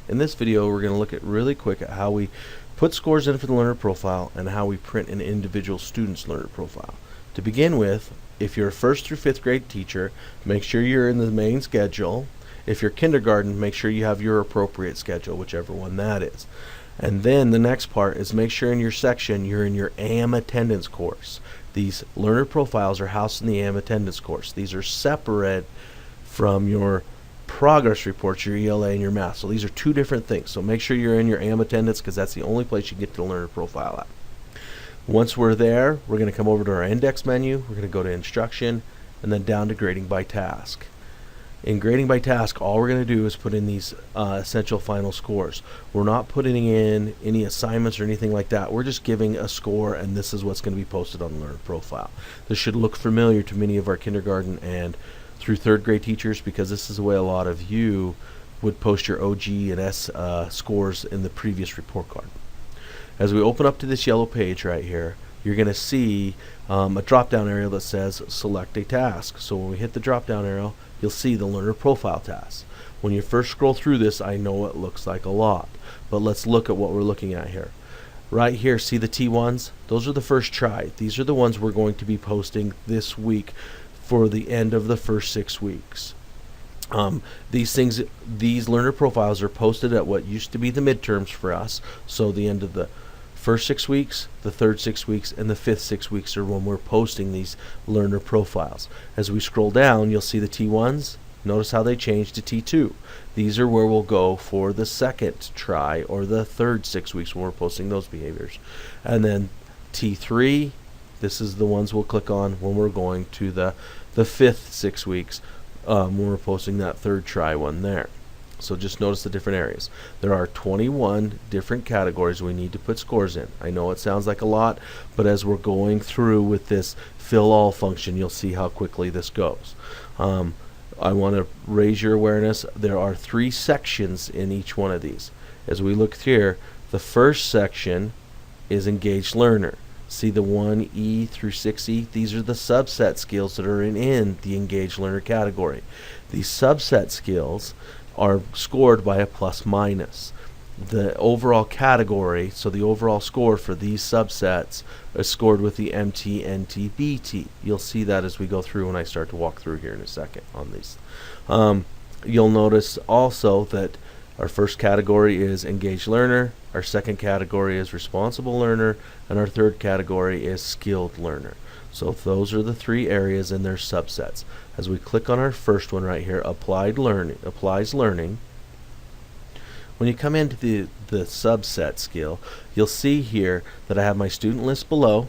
In this video, we're going to look at really quick at how we put scores in for the learner profile and how we print an individual student's learner profile. To begin with, if you're a 1st through 5th grade teacher, make sure you're in the main schedule. If you're kindergarten, make sure you have your appropriate schedule, whichever one that is. And then the next part is make sure in your section you're in your AM attendance course. These learner profiles are housed in the AM attendance course. These are separate from your progress reports, your ELA and your math. So these are two different things. So make sure you're in your AM attendance because that's the only place you can get to the learner profile at. Once we're there, we're going to come over to our index menu. We're going to go to instruction and then down to grading by task. In grading by task, all we're going to do is put in these essential final scores. We're not putting in any assignments or anything like that. We're just giving a score, and this is what's going to be posted on the learner profile. This should look familiar to many of our kindergarten and through 3rd grade teachers because this is the way a lot of you would post your OG and S scores in the previous report card. As we open up to this yellow page right here, you're going to see a drop-down area that says select a task. So when we hit the drop-down arrow, you'll see the learner profile task. When you first scroll through this, I know it looks like a lot, but let's look at what we're looking at here. Right here, see the T1s? Those are the first try. These are the ones we're going to be posting this week for the end of the first 6 weeks. These learner profiles are posted at what used to be the midterms for us. So the end of the first 6 weeks, the third 6 weeks, and the 5th 6 weeks are when we're posting these learner profiles. As we scroll down, you'll see the T1s. Notice how they changed to T2. These are where we'll go for the second try or the third 6 weeks when we're posting those behaviors. And then T3, this is the ones we'll click on when we're going to the 5th 6 weeks when we're posting that third try one there. So just notice the different areas. There are 21 different categories we need to put scores in. I know it sounds like a lot, but as we're going through with this fill all function, you'll see how quickly this goes. I want to raise your awareness. There are 3 sections in each one of these. As we look here, the first section is engaged learner. See the 1E through 6E? These are the subset skills that are in the engaged learner category. These subset skills are scored by a plus minus. The overall category, so the overall score for these subsets is scored with the MT, NT, BT. You'll see that as we go through when I start to walk through here in a second on these. You'll notice also that our first category is engaged learner, our second category is responsible learner, and our third category is skilled learner. So those are the 3 areas in their subsets. As we click on our first one right here, applies learning. When you come into the subset skill, you'll see here that I have my student list below,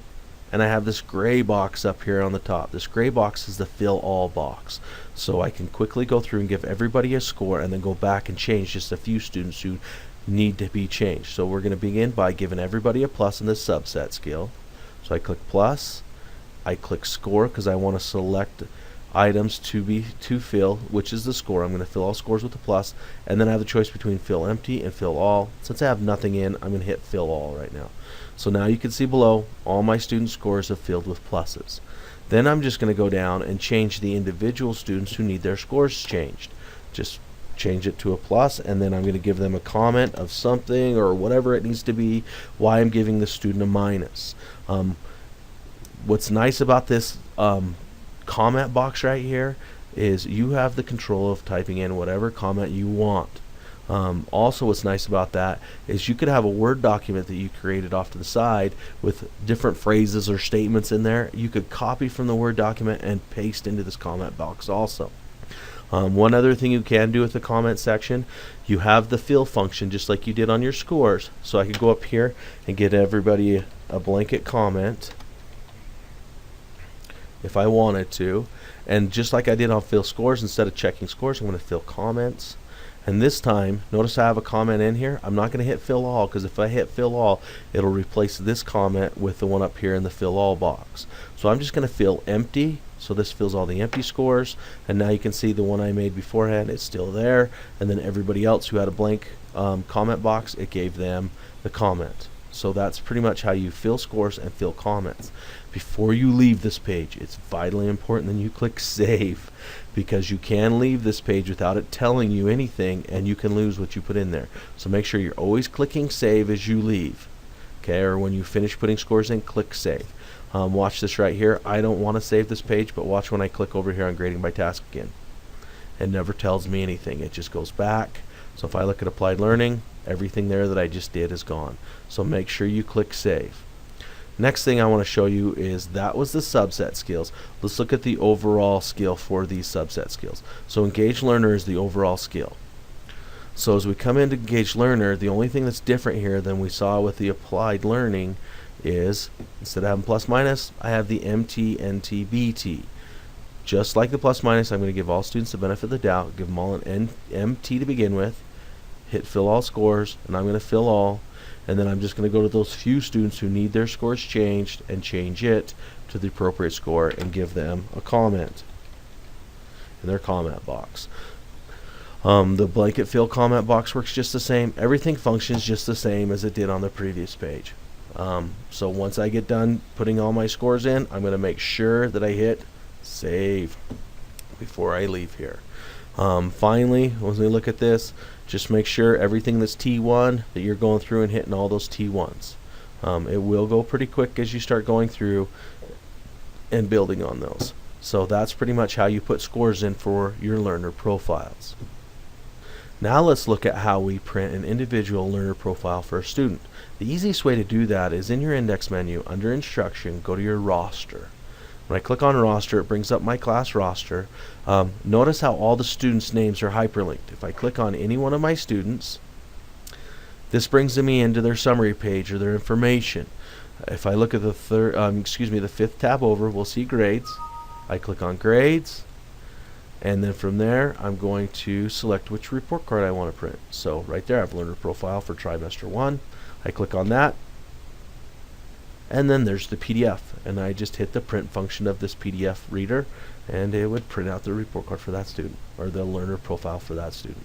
and I have this gray box up here on the top. This gray box is the fill all box. So I can quickly go through and give everybody a score and then go back and change just a few students who need to be changed. So we're going to begin by giving everybody a plus in this subset skill. So I click plus, I click score because I want to select items to fill, which is the score. I'm going to fill all scores with a plus, and then I have the choice between fill empty and fill all. Since I have nothing in, I'm going to hit fill all right now. So now you can see below all my student scores have filled with pluses. Then I'm just going to go down and change the individual students who need their scores changed. Just change it to a plus, and then I'm going to give them a comment of something or whatever it needs to be why I'm giving the student a minus. What's nice about this comment box right here is you have the control of typing in whatever comment you want. Also what's nice about that is you could have a Word document that you created off to the side with different phrases or statements in there. You could copy from the Word document and paste into this comment box also. One other thing you can do with the comment section, you have the fill function just like you did on your scores. So I could go up here and get everybody a blanket comment if I wanted to, and just like I did on fill scores, instead of checking scores, I'm going to fill comments. And this time, notice I have a comment in here. I'm not going to hit fill all because if I hit fill all, it'll replace this comment with the one up here in the fill all box. So I'm just going to fill empty. So this fills all the empty scores, and now you can see the one I made beforehand, it's still there, and then everybody else who had a blank comment box, it gave them the comment. So that's pretty much how you fill scores and fill comments. Before you leave this page, it's vitally important that you click save, because you can leave this page without it telling you anything and you can lose what you put in there. So make sure you're always clicking save as you leave. Okay, or when you finish putting scores in, click save. Watch this right here. I don't want to save this page, but watch when I click over here on grading by task again. It never tells me anything. It just goes back. So if I look at applied learning, everything there that I just did is gone. So make sure you click save. Next thing I want to show you is that was the subset skills. Let's look at the overall skill for these subset skills. So engaged learner is the overall skill. So as we come into engaged learner, the only thing that's different here than we saw with the applied learning is, instead of having plus minus, I have the MT, NT, BT. Just like the plus minus, I'm going to give all students the benefit of the doubt, give them all an MT to begin with, hit fill all scores, and I'm going to fill all, and then I'm just going to go to those few students who need their scores changed and change it to the appropriate score and give them a comment in their comment box. The blanket fill comment box works just the same. Everything functions just the same as it did on the previous page. So once I get done putting all my scores in, I'm going to make sure that I hit save before I leave here. Finally, when we look at this, just make sure everything that's T1 that you're going through and hitting all those T1s. It will go pretty quick as you start going through and building on those. So that's pretty much how you put scores in for your learner profiles. Now let's look at how we print an individual learner profile for a student. The easiest way to do that is in your index menu, under instruction, go to your roster. When I click on roster, it brings up my class roster. Notice how all the students' names are hyperlinked. If I click on any one of my students, this brings me into their summary page or their information. If I look at the the fifth tab over, we'll see grades. I click on grades, and then from there I'm going to select which report card I want to print. So right there I have learner profile for trimester 1. I click on that, and then there's the PDF, and I just hit the print function of this PDF reader and it would print out the report card for that student, or the learner profile for that student.